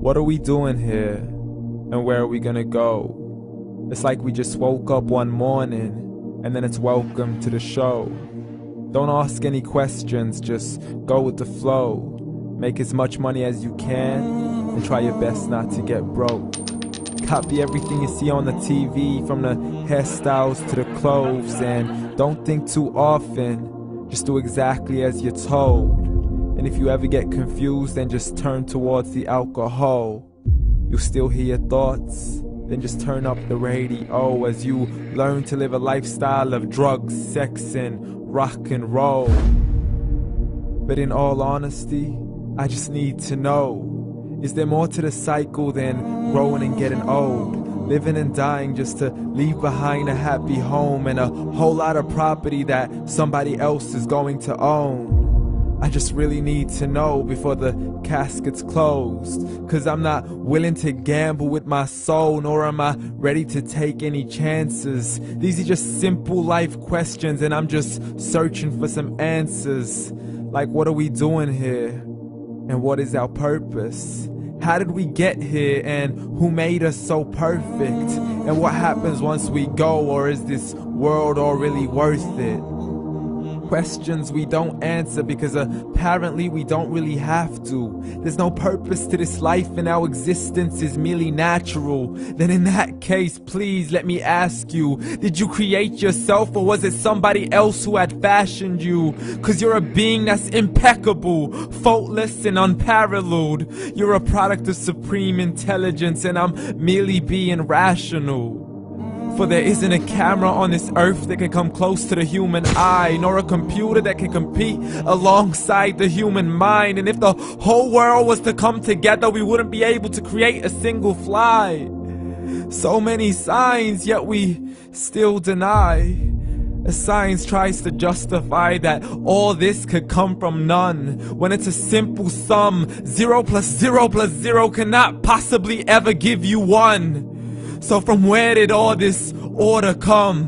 What are we doing here? And where are we gonna go? It's like we just woke up one morning, and then it's welcome to the show. Don't ask any questions, just go with the flow. Make as much money as you can, and try your best not to get broke. Copy everything you see on the TV, from the hairstyles to the clothes, and don't think too often, just do exactly as you're told. And if you ever get confused, then just turn towards the alcohol. You'll still hear your thoughts, then just turn up the radio as you learn to live a lifestyle of drugs, sex, and rock and roll. But in all honesty, I just need to know, is there more to the cycle than growing and getting old? Living and dying just to leave behind a happy home and a whole lot of property that somebody else is going to own. I just really need to know before the casket's closed, 'cause I'm not willing to gamble with my soul, nor am I ready to take any chances. These are just simple life questions, and I'm just searching for some answers. Like, what are we doing here? And what is our purpose? How did we get here, and who made us so perfect? And what happens once we go, or is this world all really worth it? Questions we don't answer because apparently we don't really have to. There's no purpose to this life and our existence is merely natural. Then in that case, please let me ask you, did you create yourself, or was it somebody else who had fashioned you? 'Cause you're a being that's impeccable, faultless and unparalleled. You're a product of supreme intelligence, and I'm merely being rational. For there isn't a camera on this earth that can come close to the human eye, nor a computer that can compete alongside the human mind. And if the whole world was to come together, we wouldn't be able to create a single fly. So many signs, yet we still deny. As science tries to justify that all this could come from none, when it's a simple sum. 0 plus 0 plus 0 cannot possibly ever give you 1. So from where did all this order come?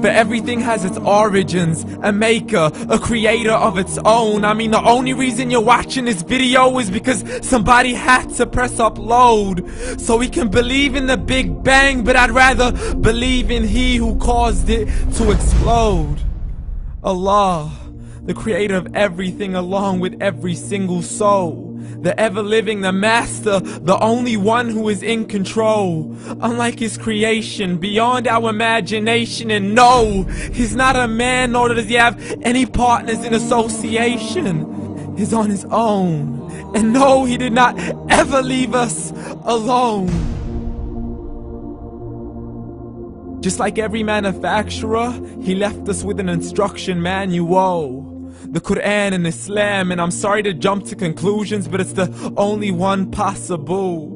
But everything has its origins, a maker, a creator of its own. I mean, the only reason you're watching this video is because somebody had to press upload. So we can believe in the Big Bang, but I'd rather believe in He who caused it to explode. Allah, the creator of everything, along with every single soul. The ever-living, the master, the only one who is in control. Unlike his creation, beyond our imagination. And no, he's not a man, nor does he have any partners in association. He's on his own. And no, he did not ever leave us alone. Just like every manufacturer, he left us with an instruction manual. The Quran and Islam, and I'm sorry to jump to conclusions, but it's the only one possible.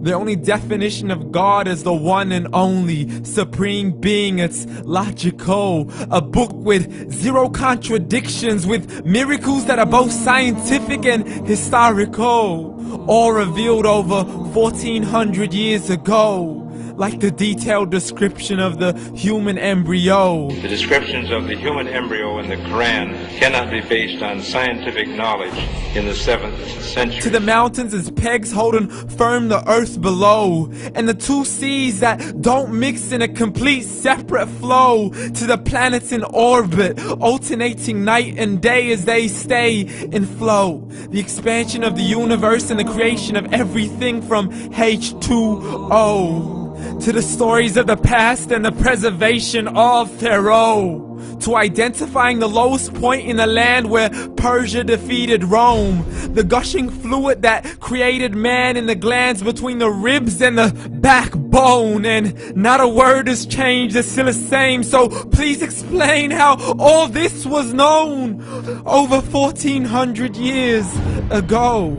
The only definition of God is the one and only supreme being. It's logical, a book with 0 contradictions, with miracles that are both scientific and historical, all revealed over 1400 years ago. Like the detailed description of the human embryo. The descriptions of the human embryo in the Quran cannot be based on scientific knowledge in the 7th century. To the mountains as pegs holding firm the earth below, and the 2 seas that don't mix in a complete separate flow. To the planets in orbit, alternating night and day as they stay in flow. The expansion of the universe and the creation of everything from H2O. To the stories of the past and the preservation of Pharaoh. To identifying the lowest point in the land where Persia defeated Rome. The gushing fluid that created man in the glands between the ribs and the backbone. And not a word has changed, it's still the same. So please explain how all this was known over 1400 years ago.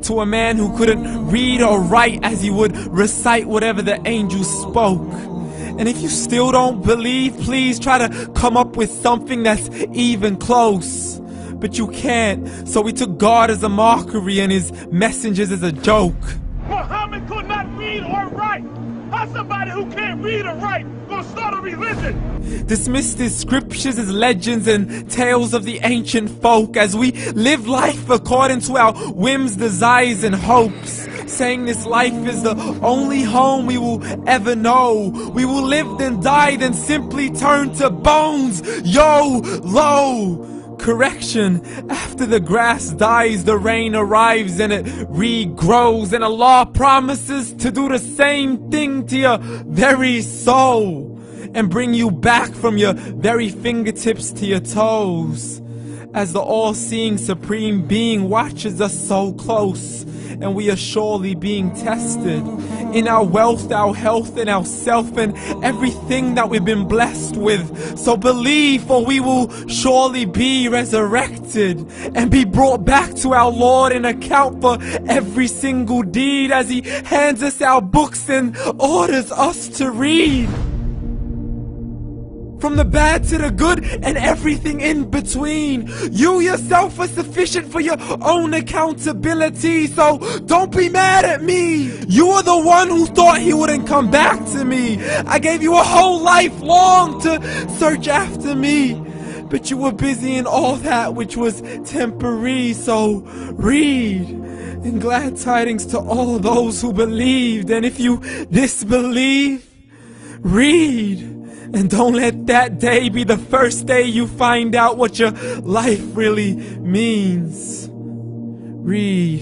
To a man who couldn't read or write, as he would recite whatever the angels spoke. And if you still don't believe, please try to come up with something that's even close. But you can't, so we took God as a mockery and his messengers as a joke. Muhammad could not read or write. How somebody who can't read or write gonna start a religion? Dismissed his scriptures as legends and tales of the ancient folk, as we live life according to our whims, desires, and hopes. saying this life is the only home we will ever know. We will live then die, then simply turn to bones. YOLO! Correction, after the grass dies, the rain arrives and it regrows, and Allah promises to do the same thing to your very soul and bring you back from your very fingertips to your toes, as the all-seeing supreme being watches us so close, and we are surely being tested in our wealth, our health, and our self, and everything that we've been blessed with. So believe, for we will surely be resurrected and be brought back to our Lord and account for every single deed, as He hands us our books and orders us to read. From the bad to the good and everything in between. You yourself are sufficient for your own accountability, so don't be mad at me. You are the one who thought He wouldn't come back to me. I gave you a whole life long to search after me, but you were busy in all that which was temporary. So read, and glad tidings to all those who believed. And if you disbelieve, read. And don't let that day be the first day you find out what your life really means. Read.